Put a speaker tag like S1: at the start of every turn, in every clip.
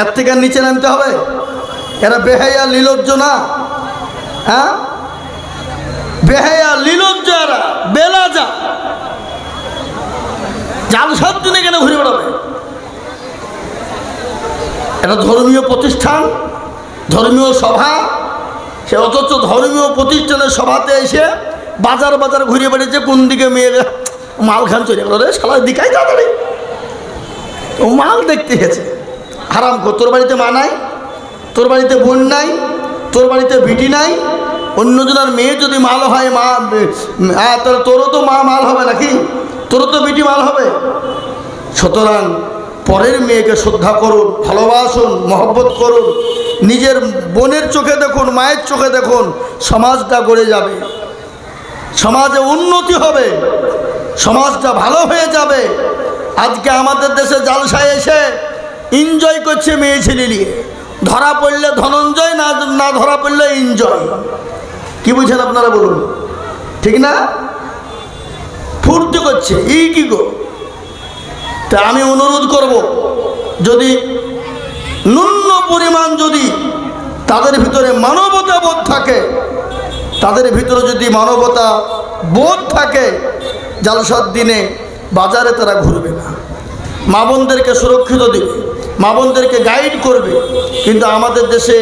S1: এর থেকে নিচে নামতে হবে? এরা বেহায়া লীলজ্জ না? হ্যাঁ, বেহায়া লীলজ্জ, এরা বেলাজা। জালসার দিনে কেন ঘুরে বেড়াবে? এটা ধর্মীয় প্রতিষ্ঠান, ধর্মীয় সভা, সে অথচ ধর্মীয় প্রতিষ্ঠানের সভাতে এসে বাজার বাজার ঘুরে বেড়েছে। কোন দিকে মেয়েরা মাল খান চলে গেল, রে শালা দিকাই তাড়াতাড়ি, ও মাল দেখতে গেছে। হারাম কর, তোর বাড়িতে মা নাই, তোর বাড়িতে বোন নাই, তোর বাড়িতে ভিটি নাই, অন্যজনের মেয়ে যদি মাল হয় মা, তাহলে তোরও তো মা মাল হবে নাকি? তোরও তো বিটি মাল হবে। সুতরাং পরের মেয়েকে শ্রদ্ধা করুন, ভালোবাসুন, মহব্বত করুন। নিজের বোনের চোখে দেখুন, মায়ের চোখে দেখুন, সমাজটা গড়ে যাবে, সমাজে উন্নতি হবে, সমাজটা ভালো হয়ে যাবে। আজকে আমাদের দেশে জালসায় এসে এনজয় করছে মেয়ে ছেলে নিয়ে, ধরা পড়লে ধনঞ্জয়, না না ধরা পড়লে এনজয়। কি বুঝছেন আপনারা বলুন, ঠিক না? ফুর্তি করছে, এই কি গো? তা আমি অনুরোধ করব, যদি ন্যূন পরিমাণ যদি তাদের ভিতরে মানবতা বোধ থাকে, তাদের ভিতরে যদি মানবতা বোধ থাকে, জালসার দিনে বাজারে তারা ঘুরবে না, মা বোনদেরকে সুরক্ষিত দিবে, মা বোনদেরকে গাইড করবে। কিন্তু আমাদের দেশে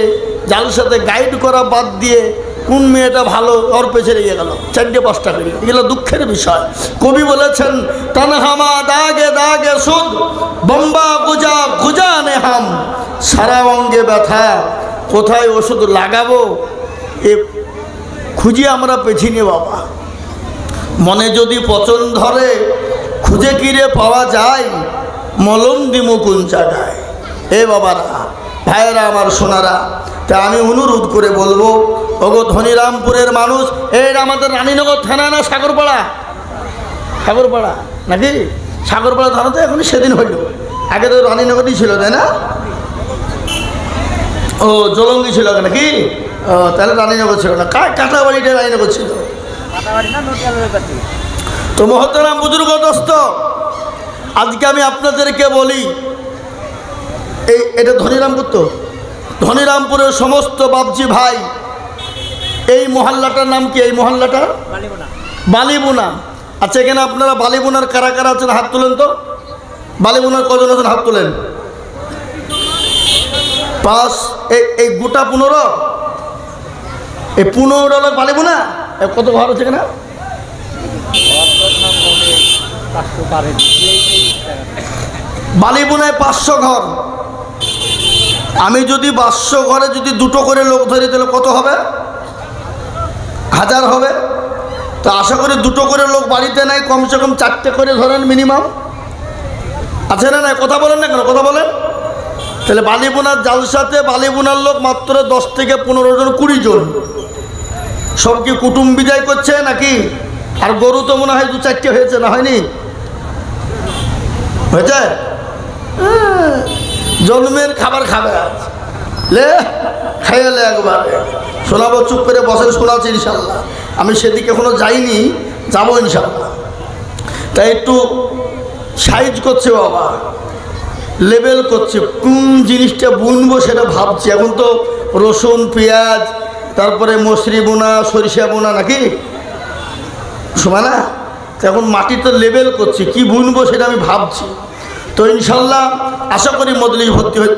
S1: জালসাতে গাইড করা বাদ দিয়ে কোন মেয়েটা ভালো ওর পেছনে লেগে গেল, 4-5টা করে। এগুলো দুঃখের বিষয়। কবি বলেছেন, তনহামা দাগে দাগে সুদ, বম্বা গুজা গুজা নেহাম। সারা অঙ্গে ব্যথা, কোথায় ওষুধ লাগাবো এ খুঁজে আমরা পেছিনি বাবা। মনে যদি পচন ধরে, খুঁজে কিরে পাওয়া যায়, মলম দিমু কোন জায়গায়। এ বাবারা, ভাইয়েরা আমার, সোনারা, তা আমি অনুরোধ করে বলবো, ওগো ধনিরামপুরের মানুষ, এর আমাদের রানীনগর থানা না সাগরপাড়া? সাগরপাড়া নাকি? সাগরপাড়া থানা তো এখন সেদিন হইল, আগে তো রানীনগরই ছিল, তাই না? ও জলঙ্গি ছিল নাকি? ও তাহলে রানীনগর ছিল না, কাঁটাবাড়িটা রানীনগর ছিল। তো মহতারাম বুজুর্গ দোস্ত, আজকে আমি আপনাদেরকে বলি, এটা ধনিরামপুর, তো ধনিরামপুরের সমস্ত বাবজি ভাই, এই মহল্লাটার নাম কি? এই মহল্লাটা বালিবোনা। আচ্ছা, এখানে আপনারা বালিবোনার কারা কারা আছেন হাত তোলেন তো। বালিবোনার কজন আছেন হাত তোলেন? 5। এই গোটা 15, এই 15 লোক বালিবোনা। কত ঘর আছে এখানে? বালিবোনায় 500 ঘর। আমি যদি 500 ঘরে যদি 2টো করে লোক ধরি, তাহলে কত হবে? 1000 হবে। তো আশা করি 2টো করে লোক বাড়িতে নাই, কমসে কম 4টে করে ধরেন মিনিমাম, আছে না? নাই কথা বলেন না কেন? কথা বলেন। তাহলে বালিবোনার জালসাতে বালিবোনার লোক মাত্র 10 থেকে 15 জন, 20 জন। সব কি কুটুম বিদায় করছে নাকি? আর গরু তো মনে হয় 2-4টে হয়েছে, না হয়নি? হয়েছে? জন্মের খাবার খাবে, লে খাইলে একবারে শোনাবো। চুপ করে বসে শোনাচ্ছি ইনশাল্লাহ। আমি সেদিকে এখনো যাইনি, যাবো ইনশাল্লাহ। তাই একটু সাইজ করছে বাবা, লেবেল করছে, কোন জিনিসটা বুনবো সেটা ভাবছি। এখন তো রসুন, পেঁয়াজ, তারপরে মসরি বোনা, সরিষা বোনা, নাকি সময় না? তো এখন মাটিতে লেবেল করছি, কি বুনবো সেটা আমি ভাবছি। তো ইনশাল্লাহ আশা করি মজলিস ভর্তি হয়ে।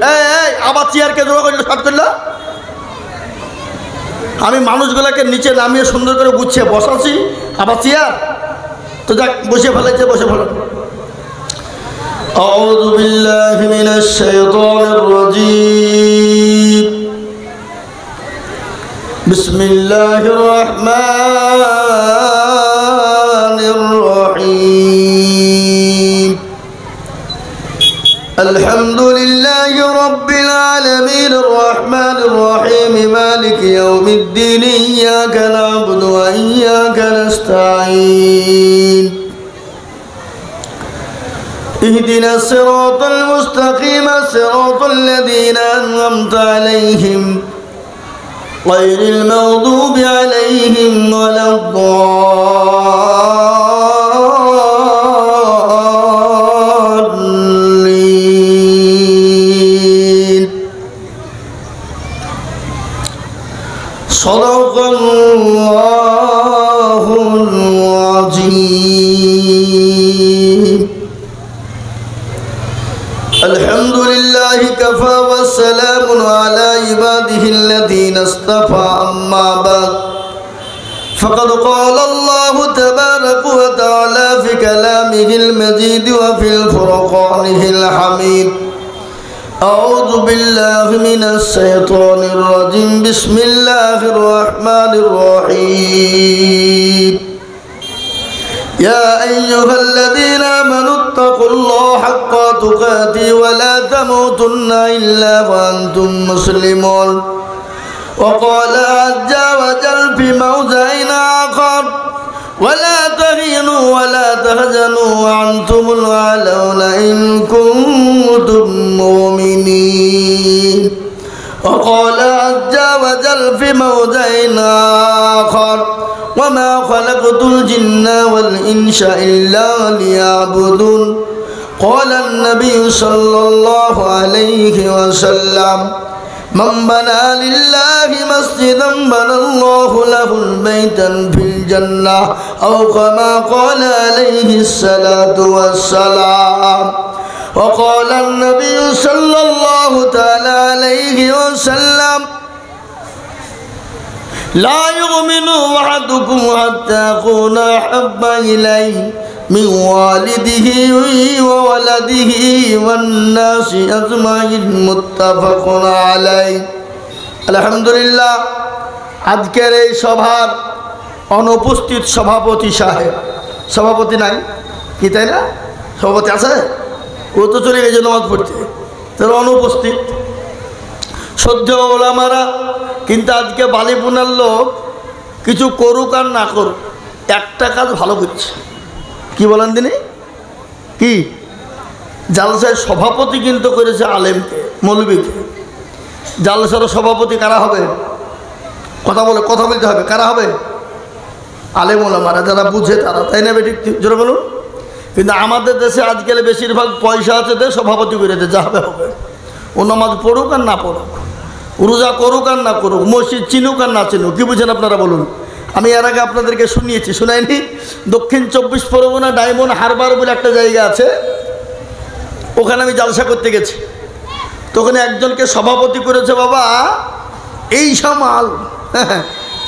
S1: আবার চেয়ারকে জোড়া করলো, শর্ট করলো। আমি মানুষগুলোকে নিচে নামিয়ে সুন্দর করে গুছিয়ে বসাচ্ছি, আবার চেয়ার তো যাক, বসে ফেলেছে, বসে ফেলো। আউযু বিল্লাহি মিনাশ শাইতানির রাজীম। বিসমিল্লাহির রহমানির রহিম। আলহামদুলিল্লাহি রাব্বিল আলামিন, আর রহমানির রহিম, মালিকি ইয়াউমিদ্দিন, ইয়্যাকা না'বুদু ওয়া ইয়্যাকা নাস্তাঈন। اهدنا الصراط المستقيم، صراط الذين أنعمت عليهم غير المغضوب عليهم ولا الضالين. সাদাকাল্লাহুল আযীম। আলহামদুলিল্লাহি কাফা ওয়া সালামুন আলা ইবাদিহিল্লাযীনা ইসতাফা, আম্মা বা'দ। فقد قال الله تبارك وتعالى في كلامه المجيد وفي الفرقانه الحميد: أعوذ بالله من الشيطان الرجيم، بسم الله الرحمن الرحيم. يا أيها الذين آمنوا اتقوا الله حق تقاته ولا تموتن إلا وأنتم مسلمون. وقال عز وجل في موضع آخر: ولا تهنوا ولا تحزنوا وأنتم الأعلون إن كنتم مؤمنين. وقال عز وجل في موضع آخر: وما خلقت الجن والإنس إلا ليعبدون. قال النبي صلى الله عليه وسلم: من بنى لله مسجدا بنى الله له بيتا في الجنة، أو كما قال عليه الصلاة والسلام. وقال النبي صلى الله تعالى عليه وسلم: لا يؤمن أحدكم حتى أكون أحب إليه من والده وولده والناس أجمعين. متفق عليه. আলহামদুলিল্লাহ, আজকের এই সভার অনুপস্থিত সভাপতি সাহেব, সভাপতি নাই কি তাই না? সভাপতি আছে? ও তো চলে গেছে নামাজ পড়তে, তারা অনুপস্থিত। শ্রদ্ধেয় ওলামারা কিন্তু আজকে বালিপুনার লোক কিছু করুক আর না করুক, একটা কাজ ভালো করছে। কি বলেন তিনি? কি জালসার সভাপতি কিন্তু করেছে আলেমকে, মৌলবীকে। জালসার সভাপতি কারা হবে? কথা বলতে হবে। কারা হবে? আলেম ওলামারা, যারা বুঝে তারা, তাই না? বেঠিক জোরে বলুন। কিন্তু আমাদের দেশে আজকাল বেশিরভাগ পয়সা আছে দে সভাপতি করে দে, যা হবে হবে। ও নামাজ পড়ুক আর না পড়ুক, রোজা করুক আর না করুক, মসজিদ চিনুক আর না চিনুক। কি বুঝেন আপনারা বলুন? আমি এর আগে আপনাদেরকে শুনাইনি? দক্ষিণ 24 পরগনা ডায়মন্ড হারবার বলে একটা জায়গা আছে, ওখানে আমি জালসা করতে গেছি। তো ওখানে একজনকে সভাপতি করেছে বাবা এই সামাল,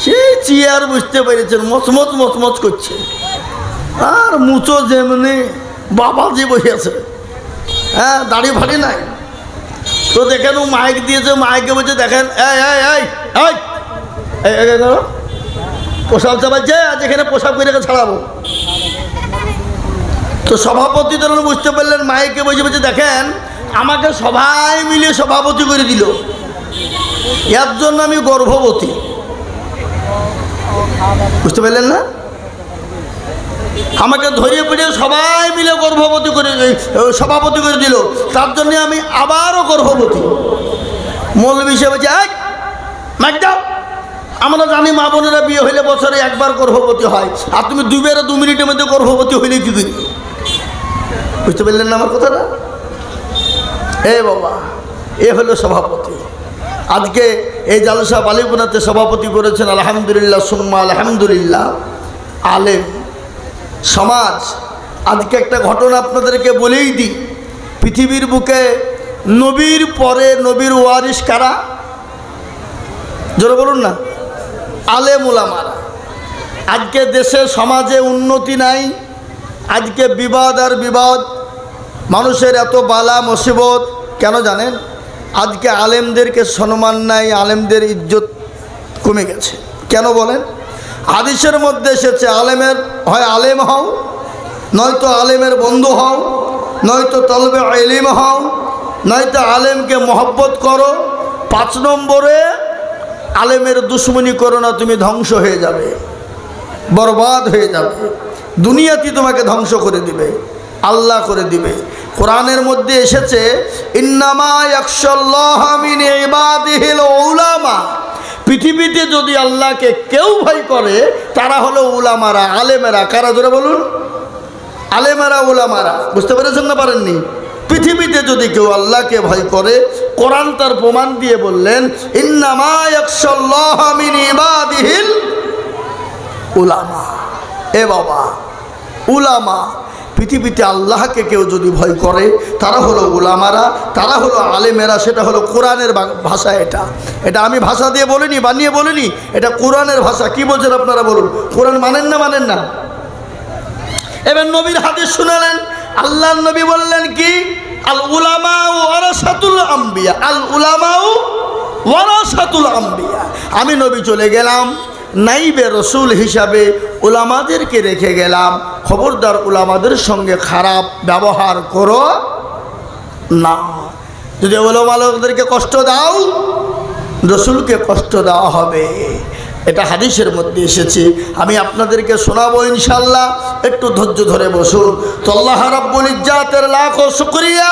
S1: সে চেয়ার বুঝতে পেরেছেন, মচমচ মচমচ করছে, আর মুচো যেমনি বাবা যে বসে আছে, হ্যাঁ দাড়ি ফাড়ি নাই। তো দেখেন ও মাইক দিয়েছে, মাইকে বলছে দেখেন পোশাক চাপাচ্ছে, আজ এখানে পোশাক করে ছাড়াবো। তো সভাপতি ধরুন বুঝতে পারলেন, মাইকে বসে দেখেন আমাকে সবাই মিলে সভাপতি করে দিল, এর জন্য আমি গর্ভবতী। বুঝতে পারলেন না? আমাকে ধরিয়ে পেড়ে সবাই মিলে সভাপতি করে দিল, তার জন্য আমি আবারও গর্ভবতী। মৌলবী হিসেবে বলছে মাইক দাও, আমরা জানি মা বোনেরা বিয়ে হইলে বছরে একবার গর্ভবতী হয়, আর তুমি 2 মিনিটের মধ্যে গর্ভবতী হইলে কি করি? বুঝতে পারলেন না আমার কথাটা? বাবা, এ হলো সভাপতি। আজকে এই জালসা বালিপুনাতে সভাপতি করেছেন আলহামদুলিল্লাহ সুম্মা আলহামদুলিল্লাহ আলেম সমাজ। আজকে একটা ঘটনা আপনাদেরকে বলেই দিই, পৃথিবীর বুকে নবীর পরে নবীর ওয়ারিস কারা? জোরে বলুন না। আলেম ওলামারা। আজকে দেশে সমাজে উন্নতি নাই, আজকে বিবাদ আর বিবাদ, মানুষের এত বালা মুসিবত কেন জানেন? আজকে আলেমদেরকে সম্মান নাই, আলেমদের ইজ্জত কমে গেছে। কেন বলেন? হাদিসের মধ্যে এসেছে আলেমের হয় আলেম হও, নয়তো আলেমের বন্ধু হও, নয়তো তলবে ইলম হও, নয়তো আলেমকে মহব্বত করো। 5 নম্বরে আলেমের দুশ্মনী করো না, তুমি ধ্বংস হয়ে যাবে, বরবাদ হয়ে যাবে। দুনিয়াতে তোমাকে ধ্বংস করে দিবে, আল্লাহ করে দিবে। কোরআনের মধ্যে এসেছে ইন্নামা ইয়াখশাল্লাহা মিন ইবাদিহিল উলামা। পৃথিবীতে যদি আল্লাহকে কেউ ভয় করে তারা হলো উলামারা, আলেমেরা। কারা? জোরে বলুন। আলেমেরা, উলামারা। বুঝতে পেরেছেন না পারেননি? পৃথিবীতে যদি কেউ আল্লাহকে ভয় করে, কোরআন তার প্রমাণ দিয়ে বললেন, ইন্নামা ইয়াখশাল্লাহ মিন ইবাদিহিল উলামা। এ বাবা, উলামা, পৃথিবীতে আল্লাহকে কেউ যদি ভয় করে তারা হলো উলামারা, তারা হলো আলেমেরা। সেটা হলো কোরআনের ভাষা। এটা আমি ভাষা দিয়ে বলিনি, বানিয়ে বলিনি, এটা কোরআনের ভাষা। কি বলছেন আপনারা বলুন? কোরআন মানেন না? মানেন না? এবার নবীর হাদিস শুনালেন, আল্লাহর নবী বললেন কি, আল উলামা ওয়ারাসাতুল আম্বিয়া, আল উলামা ওয়ারাসাতুল আম্বিয়া। আমি নবী চলে গেলাম, নাইবে রসুল হিসাবে উলামাদেরকে রেখে গেলাম। খবরদার উলামাদের সঙ্গে খারাপ ব্যবহার করো না। যদি উলামাদেরকে কষ্ট দাও, রসুলকে কষ্ট দেওয়া হবে। এটা হাদিসের মধ্যে এসেছে, আমি আপনাদেরকে শোনাবো ইনশাল্লাহ। একটু ধৈর্য ধরে বসুন। তো আল্লাহ রাব্বুল ইজ্জাতের লাখো শুকরিয়া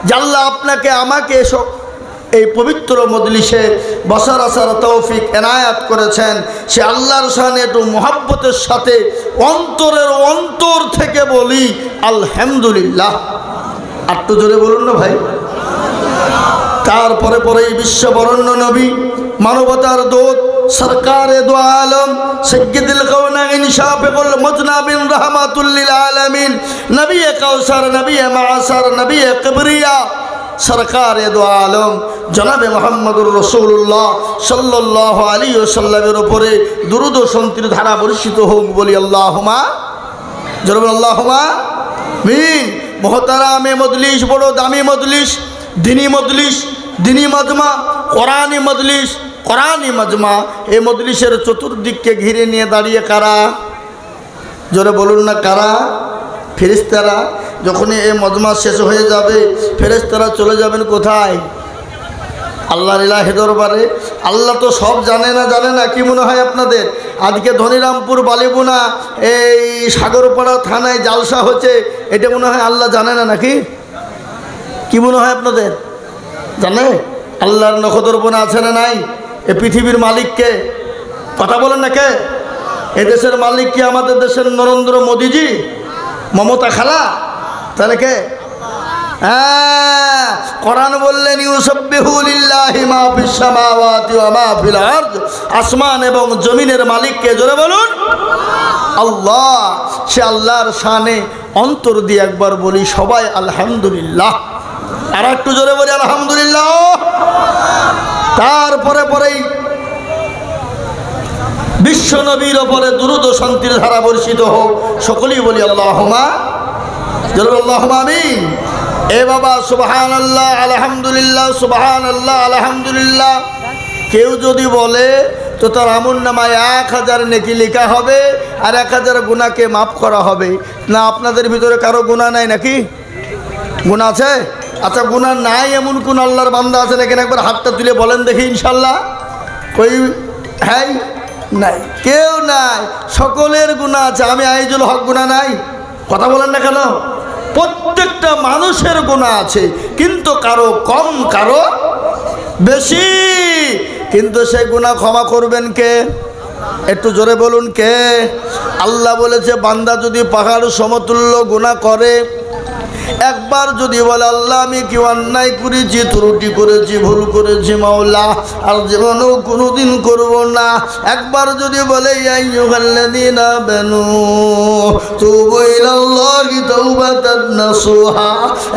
S1: যে আল্লাহ আপনাকে আমাকে এই পবিত্র মজলিসে বসার আসার তৌফিক এনায়াত করেছেন। সে আল্লাহর শানে একটু মহব্বতের সাথে অন্তরের অন্তর থেকে বলি আলহামদুলিল্লাহ। আর তো জোরে বলুন না ভাই। তারপরে পরেই বিশ্ববরণ্য নবী, মানবতার দূত, সরকারে দো আলম, সাইয়্যিদুল কাওনাইন, শাফিউল মুজনাবিন, রাহমাতুল লিল আলামিন, নবী কাউসার, নবী মাআসার, নবী কিবরিয়া, সরকারে দো আলম জনাবে মুহাম্মদুর রাসূলুল্লাহ সাল্লাল্লাহু আলাইহি ওয়াসাল্লামের উপরে দুরূদ ও শান্তির ধারা বর্ষিত হোক। বলি আল্লাহুম্মা, জোরে আল্লাহুম্মা আমিন। মুহতারামে মজলিস, বড় দামি মজলিস, দিনী মজলিস, দিনী মাজমা, কোরআনী মজলিস, কোরআনী মাজমা। এই মজলিসের চতুর্দিককে ঘিরে নিয়ে দাঁড়িয়ে কারা? জোরে বলুন না কারা? ফেরেশতারা। যখনই এই মজমা শেষ হয়ে যাবে, ফেরেশতারা চলে যাবেন কোথায়? আল্লাহর ইলাহি দরবারে। আল্লাহ তো সব জানে না? কি মনে হয় আপনাদের? আজকে ধনিরামপুর বালিবুনা এই সাগরপাড়া থানায় জালসা হচ্ছে, এটা মনে হয় আল্লাহ জানে না নাকি? কি মনে হয় আপনাদের? জানে? আল্লাহর নখদর্পণে আছে না নাই? এ পৃথিবীর মালিককে কথা বলেন না কে? এ দেশের মালিক কি আমাদের দেশের নরেন্দ্র মোদীজি, মমতা খালা? তাহলে কে? হ্যাঁ, কোরআন বললেন ইউসাব্বিহু লিল্লাহি মা ফিস সামাওয়াতি ওয়া মা ফিল আরদ। আসমান এবং জমিনের মালিককে, জোরে বলুন আল্লাহ। সে আল্লাহর শানে অন্তর দিয়ে একবার বলি সবাই আলহামদুলিল্লাহ। আর একটু জোরে বলি আলহামদুলিল্লাহ। তারপরে পরেই বিশ্ব নবীর ওপরে দুরূদ ও শান্তির ধারা বর্ষিত হোক। সকলেই বলি আল্লাহুম্মা, জোরে আল্লাহুম্মা আমিন। এ বাবা, সুবহানাল্লাহ আলহামদুলিল্লাহ, সুবহানাল্লাহ আলহামদুলিল্লাহ। কেউ যদি বলে তো তার আমলনামায় 1000 নেকি লেখা হবে আর 1000 গুনাহকে মাফ করা হবে। না, আপনাদের ভিতরে কারো গুনাহ নাই নাকি? গুনাহ আছে? আচ্ছা, গুনাহ নাই এমন কোন আল্লাহর বান্দা আছেন এখানে? একবার হাতটা তুলে বলেন দেখি ইনশাল্লাহ। কই? হ্যাঁ, নাই, কেউ নাই। সকলের গুনাহ আছে। আমি আইজুল হক গুনাহ নাই? কথা বলেন না কেন? প্রত্যেকটা মানুষের গুনাহ আছে, কিন্তু কারো কম কারো বেশি। কিন্তু সেই গুনাহ ক্ষমা করবেন কে? একটু জোরে বলুন কে? আল্লাহ বলেছে বান্দা যদি পাহাড় সমতুল্য গুনাহ করে, একবার যদি বলে আল্লাহ আমি কি অন্যায় করেছি, ত্রুটি করেছি, ভুল করেছি মাওলা, আর জীবনেও কোনোদিন করব না। একবার যদি বলে ইয়া আইয়ুহাল্লাযীনা আমানু তুবু ইলাল্লাহি তাওবাতান নাসুহা,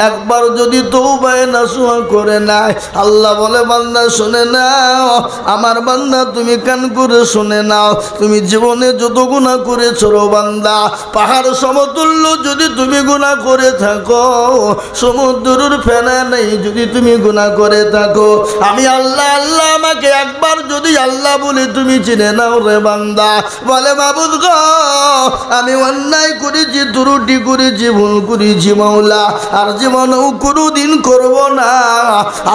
S1: একবার যদি তওবায়ে নাসুহা করে নেয়, আল্লাহ বলে বান্দা শুনে নাও, আমার বান্দা তুমি কান করে শুনে নাও, তুমি জীবনে যত গুনাহ করেছো বান্দা, পাহাড় সমতুল্য যদি তুমি গুনাহ করে থাকো, সমুদ্রের ফেনা নেই যদি তুমি গুনাহ করে থাকো, আমি আল্লাহ, আল্লাহ আমাকে একবার যদি আল্লাহ বলে তুমি চিনে নাও রে বান্দা। বলে মাবুদ গো, আমি অন্যায় করেছি, ত্রুটি করেছি, ভুল করেছি মাওলা, আর জীবনেও কোনোদিন করব না।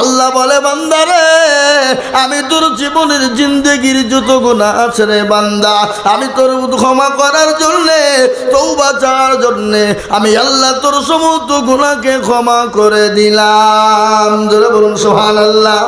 S1: আল্লাহ বলে বান্দা রে, আমি তোর জীবনের জিন্দেগির যত গুনাহ আছে রে বান্দা, আমি তোর ক্ষমা করার জন্যে, তওবা চাওয়ার জন্যে আমি আল্লাহ তোর সমস্ত গুনাহকে ক্ষমা করে দিলাম। জোরে বলুন সুবহানাল্লাহ।